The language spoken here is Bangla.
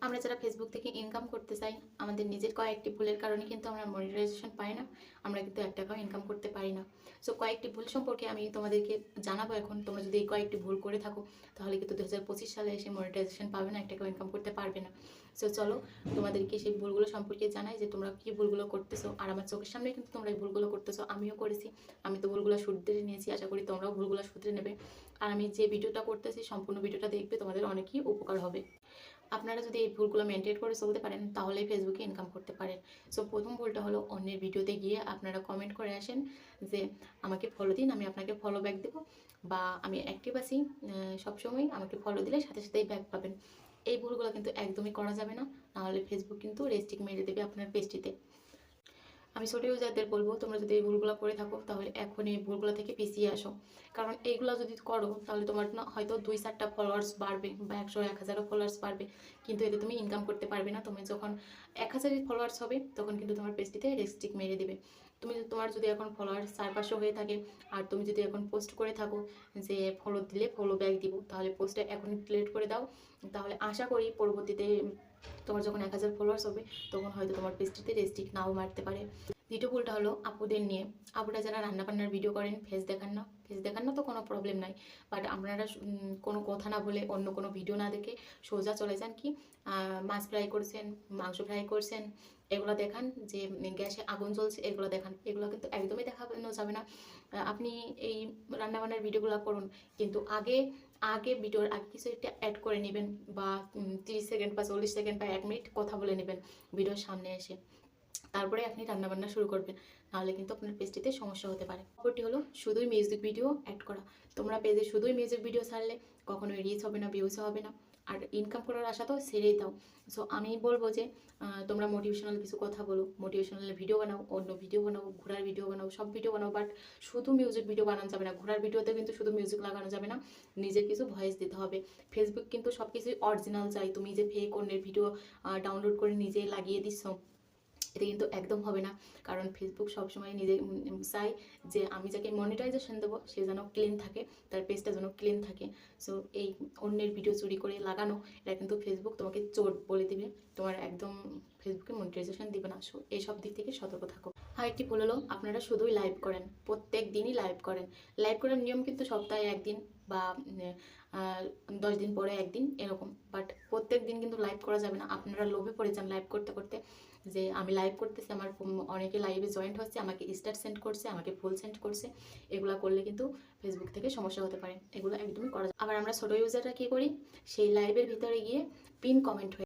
আমরা যারা ফেসবুক থেকে ইনকাম করতে চাই, আমাদের নিজের কয়েকটি ভুলের কারণে কিন্তু আমরা মনিটাইজেশন পাই না, আমরা কিন্তু 1 টাকাও ইনকাম করতে পারি না। সো কয়েকটি ভুল সম্পর্কে আমি তোমাদেরকে জানাবো এখন। তোমরা যদি এই কয়েকটি ভুল করে থাকো, তাহলে কিন্তু 2025 সালে এসে মনিটাইজেশন পাবে না, 1 টাকাও ইনকাম করতে পারবে না। সো চলো তোমাদেরকে সেই ভুলগুলো সম্পর্কে জানাই যে তোমরা কী ভুলগুলো করতেছো। আর আমার চোখের সামনে কিন্তু তোমরা এই ভুলগুলো করতেছো, আমিও করেছি। আমি তো ভুলগুলো শুধরে নিয়েছি, আশা করি তোমরাও ভুলগুলো শুধরে নেবে। আর আমি যে ভিডিওটা করতেছি সম্পূর্ণ ভিডিওটা দেখবে, তোমাদের অনেকই উপকার হবে। আপনারা যদি এই ভুলগুলো মেনটেন করে চলতে পারেন, তাহলে ফেসবুকে ইনকাম করতে পারেন। সো প্রথম ভুলটা হলো, অন্যের ভিডিওতে গিয়ে আপনারা কমেন্ট করে আসেন যে আমাকে ফলো দিন, আমি আপনাকে ফলো ব্যাক দেবো, বা আমি অ্যাক্টিভ আছি সবসময়, আমাকে ফলো দিলে সাথে সাথেই ব্যাক পাবেন। এই ভুলগুলো কিন্তু একদমই করা যাবে না, নাহলে ফেসবুক কিন্তু রেস্ট্রিক্ট মেরে দেবে আপনার পেজটিতে। আমি ছোট ইউজারদের বলবো, তোমরা যদি এই ভুলগুলো করে থাকো, তাহলে এখন এই ভুলগুলো থেকে পিছিয়ে আসো। কারণ এইগুলো যদি করো, তাহলে তোমার না হয়তো 2-4টা ফলোয়ার্স বাড়বে, বা 100-1000 ফলোয়ার্স বাড়বে, কিন্তু এতে তুমি ইনকাম করতে পারবে না। তুমি যখন 1000 ফলোয়ার্স হবে, তখন কিন্তু তোমার পেজটিতে রেস্ট্রিক্ট মেরে দেবে। তোমার যদি এখন ফলোয়ার্স 4-500 হয়ে থাকে, আর তুমি যদি এখন পোস্ট করে থাকো যে ফলো দিলে ফলো ব্যাক দিব, তাহলে পোস্টটা এখনই ডিলিট করে দাও। তাহলে আশা করি পরবর্তীতে তোমার যখন 1000 ফলোয়ার্স হবে, তখন হয়তো তোমার পেজটিতে রেস্ট্রিক্ট নাও মারতে পারে। দ্বিতীয় ভুলটা হলো আপুদের নিয়ে। আপুরা যারা রান্নাবান্নার ভিডিও করেন, ফেস দেখান না তো কোনো প্রবলেম নাই, বাট আপনারা কোনো কথা না বলে, অন্য কোনো ভিডিও না দেখে সোজা চলে যান কি মাছ ফ্রাই করছেন, মাংস ফ্রাই করছেন, এগুলো দেখান। যে গ্যাসে আগুন জ্বলছে, এগুলো দেখান। এগুলো কিন্তু একদমই দেখানো যাবে না। আপনি এই রান্নাবান্নার ভিডিওগুলো করুন, কিন্তু আগে আগে ভিডিওর আগে কিছু একটা অ্যাড করে নেবেন, বা 30 সেকেন্ড বা 40 সেকেন্ড বা 1 মিনিট কথা বলে নেবেন ভিডিওর সামনে এসে, তারপরে আপনি রান্নাবান্না শুরু করবেন। নাহলে কিন্তু আপনার পেজটিতে সমস্যা হতে পারে। অপরটি হলো শুধুই মিউজিক ভিডিও অ্যাড করা। তোমরা পেজে শুধুই মিউজিক ভিডিও ছাড়লে কখনোই রিচ হবে না, ভিউজ হবে না, আর ইনকাম করার আশা তো ছেড়েই দাও। সো আমি বলবো যে তোমরা মোটিভেশনাল কিছু কথা বলো, মোটিভেশনাল ভিডিও বানাও, অন্য ভিডিও বানাও, ঘোরার ভিডিও বানাও, সব ভিডিও বানাও, বাট শুধু মিউজিক ভিডিও বানানো যাবে না। ঘোরার ভিডিওতে কিন্তু শুধু মিউজিক লাগানো যাবে না, নিজের কিছু ভয়েস দিতে হবে। ফেসবুক কিন্তু সব কিছুই অরিজিনাল চাই। তুমি যে ফেক অন্যের ভিডিও ডাউনলোড করে নিজে লাগিয়ে দিচ্ছ, এটা কিন্তু একদম হবে না। কারণ ফেসবুক সবসময় নিজে চাই যে আমি যাকে মনিটাইজেশন দেবো, সে যেন ক্লিন থাকে, তার পেজটা যেন ক্লিন থাকে। সো এই অন্যের ভিডিও চুরি করে লাগানো, এটা কিন্তু ফেসবুক তোমাকে চোর বলে দিবে, তোমার একদম ফেসবুকে মনিটাইজেশন দিবে না। সো এইসব দিক থেকে সতর্ক থাকো। আরেকটি ভুল হলো, আপনারা শুধুই লাইভ করেন, প্রত্যেক দিনই লাইভ করেন। লাইভ করার নিয়ম কিন্তু সপ্তাহে 1 দিন, বা 10 দিন পরে 1 দিন এরকম, বাট প্রত্যেক দিন কিন্তু লাইভ করা যাবে না। আপনারা লোভে পড়ে যান লাইভ করতে করতে, যে আমি লাইভ করতেছি, আমার অনেকে লাইভে জয়েন্ট হচ্ছে, আমাকে স্টার সেন্ড করছে, আমাকে ফুল সেন্ড করছে। এগুলো করলে কিন্তু ফেসবুক থেকে সমস্যা হতে পারে, এগুলো একদমই করা যায়। আবার আমরা ছোটো ইউজাররা কী করি, সেই লাইভের ভিতরে গিয়ে পিন কমেন্ট হয়ে